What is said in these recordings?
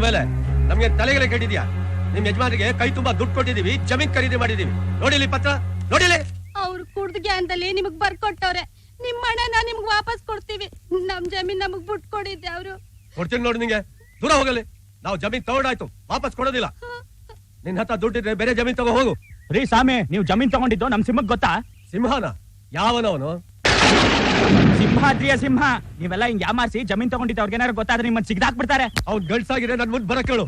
ಮೇಲೆ ನಮ್ಗೆ ತಲೆಗೆಲೆ ಕೆಟ್ಟಿದ್ಯಾ? ನಿಮ್ ಯಜಮಾನಿಗೆ ಕೈ ತುಂಬಾ ದುಡ್ಡು ಕೊಟ್ಟಿದೀವಿ, ಜಮೀನ್ ಖರೀದಿ ಮಾಡಿದೀವಿ. ನೋಡಿಲಿ ಪತ್ರ, ನೋಡಿಲಿ. ಅವ್ರು ಕುಡ್ದ್ಗೆ ಅಂತಲ್ಲಿ ನಿಮಗ್ ಬರ್ಕೊಟ್ಟವ್ರೆ. ನಿಮ್ ಹಣನ ನಿಮ್ಗ್ ವಾಪಸ್ ಕೊಡ್ತೀವಿ. ನಮ್ ಜಮೀನ್ ನಮಗ್ ಬಿಟ್ ಕೊಡಿದ್ದೆ ಅವ್ರು. ಕೊಡ್ತೀನಿ ನೋಡಿ, ನಿಂಗೆ ದೂರ ಹೋಗಲಿ. ನಾವು ಜಮೀನ್ ತಗೊಂಡಾಯ್ತು, ವಾಪಸ್ ಕೊಡೋದಿಲ್ಲ. ನಿನ್ ಹತ್ರ ದುಡ್ಡಿದ್ರೆ ಬೇರೆ ಜಮೀನ್ ತಗೋ ಹೋಗು. ರೀ ಸ್ವಾಮಿ, ನೀವು ಜಮೀನ್ ತಗೊಂಡಿದ್ದು ನಮ್ ಸಿಂಹಕ್ ಗೊತ್ತಾ? ಸಿಂಹನ? ಯಾವನವನು? ಸಿಂಹಾದ್ರಿಯ ಸಿಂಹ. ನೀವೆಲ್ಲ ಹಿಂಗ್ ಯಾಮಾರಿಸಿ ಜಮೀನ್ ತಗೊಂಡಿದ್ದು ಅವ್ರಿಗೆ ಏನಾರು ಗೊತ್ತಾದ್ರೆ ನಿಮ್ಮನ್ನ ಸಿಗ್ದಾಕ್ಬಿಡ್ತಾರೆ. ಅವ್ನ್ ಗಳ್ಸಾಗಿದ್ರೆ ನನ್ ಮುಂದ್ ಬರಕ್ ಹೇಳು.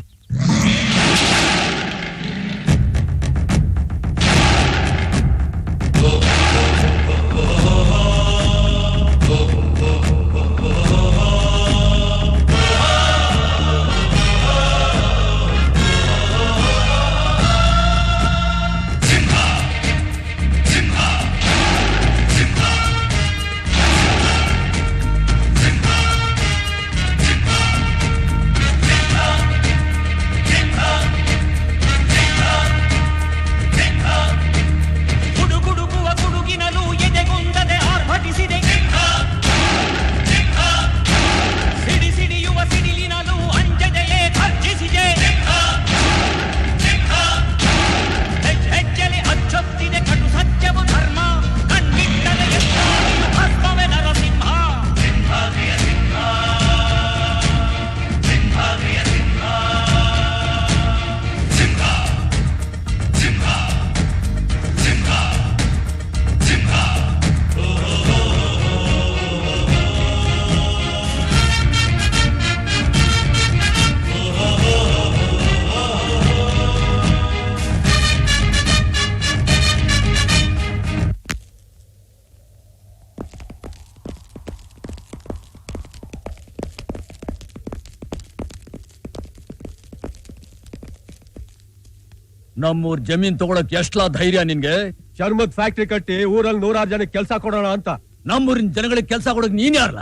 ನಮ್ಮೂರ್ ಜಮೀನ್ ತಗೊಳಕ್ ಎಷ್ಟಲಾ ಧೈರ್ಯ ನಿನ್ಗೆ? ಚರ್ಮದ್ ಫ್ಯಾಕ್ಟ್ರಿ ಕಟ್ಟಿ ಊರಲ್ಲಿ 100 ಜನಕ್ಕೆ ಕೆಲಸ ಕೊಡೋಣ ಅಂತ. ನಮ್ಮೂರಿನ ಜನಗಳಿಗೆ ಕೆಲಸ ಕೊಡೋಕ್ ನೀನ್ ಯಾರಲ್ಲ?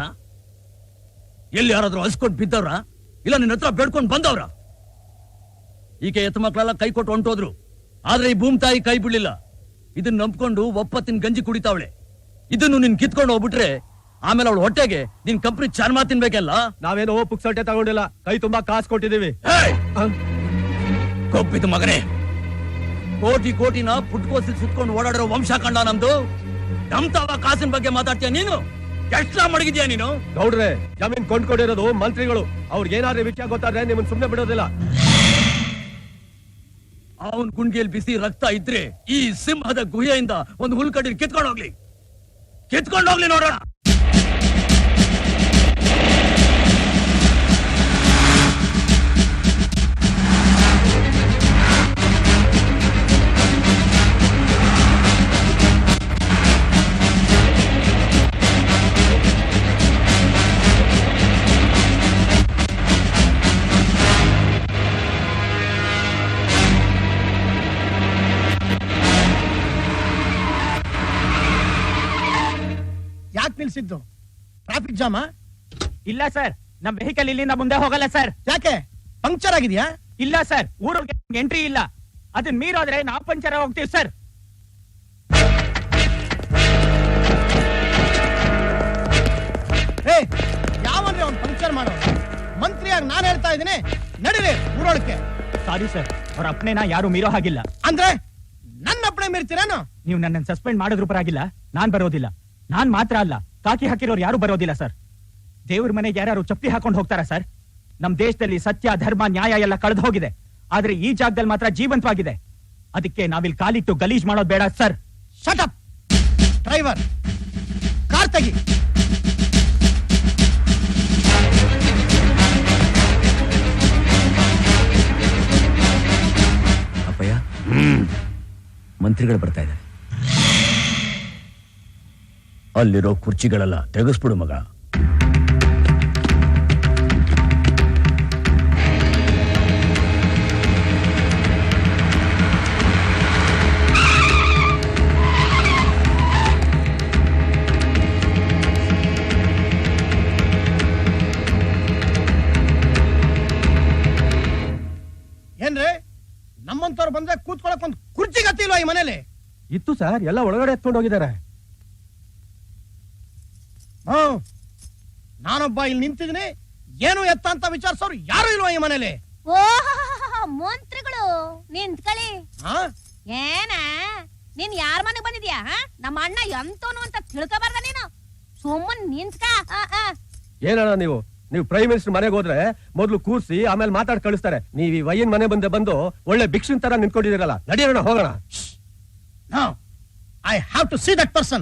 ಎಲ್ಲಿ ಯಾರಾದ್ರೂ ಹಸ್ಕೊಂಡ್ ಬಿದ್ದವ್ರ? ಇಲ್ಲ ನಿನ್ನ ಹತ್ರ ಬೇಡ್ಕೊಂಡ್ ಬಂದವ್ರ? ಈಕೆ ಎತ್ತ ಮಕ್ಕಳೆಲ್ಲ ಕೈ ಕೊಟ್ಟು ಹೊಂಟೋದ್ರು. ಆದ್ರೆ ಈ ಭೂಮಿ ತಾಯಿ ಕೈ ಬಿಡ್ಲಿಲ್ಲ. ಇದನ್ನ ನಂಬ್ಕೊಂಡು ಒಪ್ಪತ್ತಿನ ಗಂಜಿ ಕುಡಿತಾವಳೆ. ಇದನ್ನು ನಿನ್ ಕಿತ್ಕೊಂಡು ಹೋಗ್ಬಿಟ್ರೆ ಆಮೇಲೆ ಅವಳು ಹೊಟ್ಟೆಗೆ ನಿನ್ ಕಂಪ್ನಿ ಚಾರ್ಮಾ ತಿನ್ಬೇಕಲ್ಲ. ನಾವೇನೋ ಪುಕ್ಸಟ್ಟೆ ತಗೊಂಡಿಲ್ಲ, ಕೈ ತುಂಬಾ ಕಾಸು ಕೊಟ್ಟಿದೀವಿ. ಕೊಬ್ಬಿದ ಮಗನೇ, ಕೋಟಿ ಕೋಟಿನ ಪುಟ್ಕೋಸಿ ಸುತ್ಕೊಂಡು ಓಡಾಡಿರೋ ವಂಶ ಕಂಡ ನಮ್ದು. ನಮ್ತಾವ ಕಾಸಿನ ಬಗ್ಗೆ ಮಾತಾಡ್ತೀಯ ನೀನು? ಎಷ್ಟಾ ಮಡಗಿದ್ಯಾ ನೀನು? ಗೌಡ್ರೆ, ಜಮೀನ್ ಕೊಂಡ್ಕೊಂಡಿರೋದು ಮಂತ್ರಿಗಳು. ಅವ್ರಿಗೆ ಏನಾದ್ರೂ ವಿಷಯ ಗೊತ್ತಾದ್ರೆ ನಿಮ್ಮನ್ನ ಸುಮ್ನೆ ಬಿಡೋದಿಲ್ಲ. ಅವನ್ ಗುಂಡಿಯಲ್ಲಿ ಬಿಸಿ ರಕ್ತ ಇದ್ರೆ ಈ ಸಿಂಹದ ಗುಹೆಯಿಂದ ಒಂದು ಹುಲ್ಕಡ್ಡಿ ಕಿತ್ಕೊಂಡೋಗ್ಲಿ ನೋಡೋಣ. ಯಾಕೆ ನಿಲ್ಸಿದ್ದು? ಟ್ರಾಫಿಕ್ ಜಾಮಾ? ಇಲ್ಲ ಸರ್, ನಮ್ ವೆಹಿಕಲ್ ಇಲ್ಲಿಂದ ಮುಂದೆ ಹೋಗಲ್ಲ ಸರ್. ಯಾಕೆ? ಪಂಕ್ಚರ್ ಆಗಿದ್ಯಾ? ಇಲ್ಲ ಸರ್, ಊರಿಗೆ ಎಂಟ್ರಿ ಇಲ್ಲ. ಅದನ್ನ ಮೀರೋದ್ರೆ ನಾವು ಪಂಚರ್ ಹೋಗ್ತೀವಿ ಸರ್. ಯಾವನ್ರಿ ಅವ್ನು ಪಂಕ್ಚರ್ ಮಾಡೋ? ಮಂತ್ರಿಯಾಗಿ ನಾನು ಹೇಳ್ತಾ ಇದ್ದೀನಿ, ನಡೀರಿ ಊರೊಳಕ್ಕೆ. ಸಾರಿ ಸರ್, ಅವ್ರ ಅಪ್ಪನೇನ ಯಾರು ಮೀರೋ ಹಾಗಿಲ್ಲ. ಅಂದ್ರೆ ನನ್ನ ಅಪ್ಪಣೆ ಮೀರ್ತೀರೇನು? ನೀವು ನನ್ನನ್ನು ಸಸ್ಪೆಂಡ್ ಮಾಡಿದ್ರು ಪರವಾಗಿಲ್ಲ, ನಾನ್ ಬರೋದಿಲ್ಲ. ನಾನ್ ಮಾತ್ರ ಅಲ್ಲ, ಕಾಕಿ ಹಾಕಿರೋರು ಯಾರು ಬರೋದಿಲ್ಲ ಸರ್. ದೇವ್ರ ಮನೆಗೆ ಯಾರು ಚಪ್ಪಲಿ ಹಾಕೊಂಡು ಹೋಗ್ತಾರ ಸರ್? ನಮ್ ದೇಶದಲ್ಲಿ ಸತ್ಯ, ಧರ್ಮ, ನ್ಯಾಯ ಎಲ್ಲ ಕಳೆದು ಹೋಗಿದೆ. ಆದ್ರೆ ಈ ಜಾಗದಲ್ಲಿ ಮಾತ್ರ ಜೀವಂತವಾಗಿದೆ. ಅದಕ್ಕೆ ನಾವಿಲ್ಲಿ ಕಾಲಿಟ್ಟು ಗಲೀಜ್ ಮಾಡೋದು ಬೇಡ sir. Shut up driver, car ತೆಗಿ. ಅಪ್ಪಯ್ಯ, ಮಂತ್ರಿಗಳು ಬರ್ತಾ ಇದ್ದಾರೆ. ಅಲ್ಲಿರೋ ಕುರ್ಚಿಗಳೆಲ್ಲ ತೆಗೆಸ್ಬಿಡು ಮಗ. ಏನ್ರಿ, ನಮ್ಮಂತವ್ರು ಬಂದ್ರೆ ಕೂತ್ಕೊಳಕ್ ಒಂದು ಕುರ್ಚಿ ಗತಿಲ್ವಾ ಈ ಮನೇಲಿ? ಇತ್ತು ಸರ್, ಎಲ್ಲ ಒಳಗಡೆ ಎತ್ಕೊಂಡು ಹೋಗಿದ್ದಾರೆ. ನಾನೊಬ್ಬ ಇಲ್ಲಿ ನಿಂತಿದ್ದೀನಿ, ಏನು ಎತ್ತ ಅಂತ ವಿಚಾರಿಸೋರು ಯಾರು ಇಲ್ವಾ ಈ ಮನೇಲಿ? ಓಹ್ ಮಂತ್ರಿಗಳು ನಿಂತ್ಕೊಳ್ಳಿ. ಹಾ ಏನ ನೀನ್ ಯಾರ ಮನೆಗ್ ಬಂದಿದ್ಯಾ? ನಮ್ಮ ಅಣ್ಣ ಎಂತೋನು ಅಂತ ತಿಳ್ಕೊಬಾರ್ದ ನೀನು? ಸುಮ್ಮನ್ ನಿಂತ್ಕ. ಏನಣ್ಣ ನೀವು ಪ್ರೈಮ್ ಮಿನಿಸ್ಟರ್ ಮನೆಗೆ ಹೋದ್ರೆ ಮೊದ್ಲು ಕೂರ್ಸಿ ಆಮೇಲೆ ಮಾತಾಡ್ ಕಳಿಸ್ತಾರೆ. ನೀವ್ ಈ ವಯ್ಯನ್ ಮನೆ ಬಂದು ಒಳ್ಳೆ ಭಿಕ್ಷುನ್ ತರ ನಿಂತ್ಕೊಂಡಿದ್ದೀರಲ್ಲ. ನಡಿಯೋಣ ಹೋಗೋಣ. Now, I have to see that person.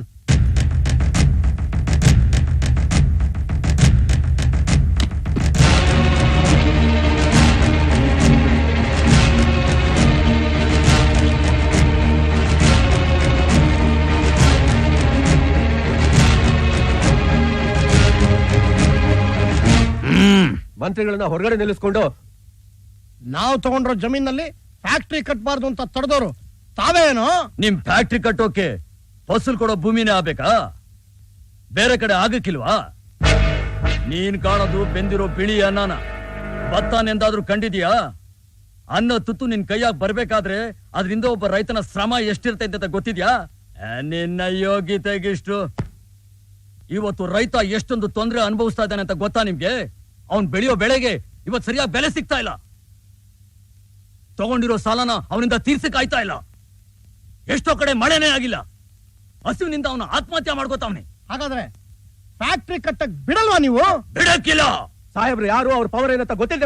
ಮಂತ್ರಿಗಳನ್ನ ಹೊರಗಡೆ ನಿಲ್ಲಿಸ್ಕೊಂಡು ನಾವು ತಗೊಂಡ್ರೋ ಜಮೀನಲ್ಲಿ ಫ್ಯಾಕ್ಟ್ರಿ ಕಟ್ಬಾರ್ದು ಅಂತ ತಡೆದವರು ತಾವೇನೋ? ನಿಮ್ ಫ್ಯಾಕ್ಟ್ರಿ ಕಟ್ಟೋಕೆ ಫಸಲ್ ಕೊಡೋ ಭೂಮಿನೇ ಆಗ್ಬೇಕಾ? ಬೇರೆ ಕಡೆ ಆಗಕ್ಕಿಲ್ವಾ? ನೀನ್ ಕಾಣೋದು ಬೆಂದಿರೋ ಬಿಳಿ ಅನ್ನನ. ಭತ್ತನೆಂದಾದ್ರೂ ಕಂಡಿದ್ಯಾ? ಅನ್ನ ತುತ್ತು ನಿನ್ ಕೈಯಾಗ ಬರ್ಬೇಕಾದ್ರೆ ಅದ್ರಿಂದ ಒಬ್ಬ ರೈತನ ಶ್ರಮ ಎಷ್ಟಿರ್ತೈತೆ ಅಂತ ಗೊತ್ತಿದ್ಯಾ? ನಿನ್ನ ಯೋಗ್ಯತೆಗಿಷ್ಟು. ಇವತ್ತು ರೈತ ಎಷ್ಟೊಂದು ತೊಂದರೆ ಅನುಭವಿಸ್ತಾ ಇದ್ದಾನೆ ಅಂತ ಗೊತ್ತಾ ನಿಮ್ಗೆ? ಅವ್ನ್ ಬೆಳೆಯೋ ಬೆಳೆಗೆ ಇವತ್ ಸರಿಯಾಗಿ ಬೆಲೆ ಸಿಗ್ತಾ ಇಲ್ಲ. ತಗೊಂಡಿರೋ ಸಾಲನ ಅವನಿಂದ ತೀರ್ಸಕ್ ಆಯ್ತಾ ಇಲ್ಲ. ಎಷ್ಟೋ ಕಡೆ ಮಳೆನೇ ಆಗಿಲ್ಲ. ಹಸುವಿನಿಂದ ಅವನು ಆತ್ಮಹತ್ಯೆ ಮಾಡ್ಕೋತಾವನೆ. ಹಾಗಾದ್ರೆ ಫ್ಯಾಕ್ಟ್ರಿ ಕಟ್ಟಕ್ ಬಿಡಲ್ವಾ ನೀವು? ಬಿಡಕ್ಕಿಲ್ಲ. ಸಾಹೇಬ್ರು ಯಾರು ಅವ್ರ ಪವರ್ ಏನಂತ ಗೊತ್ತಿಲ್ಲ.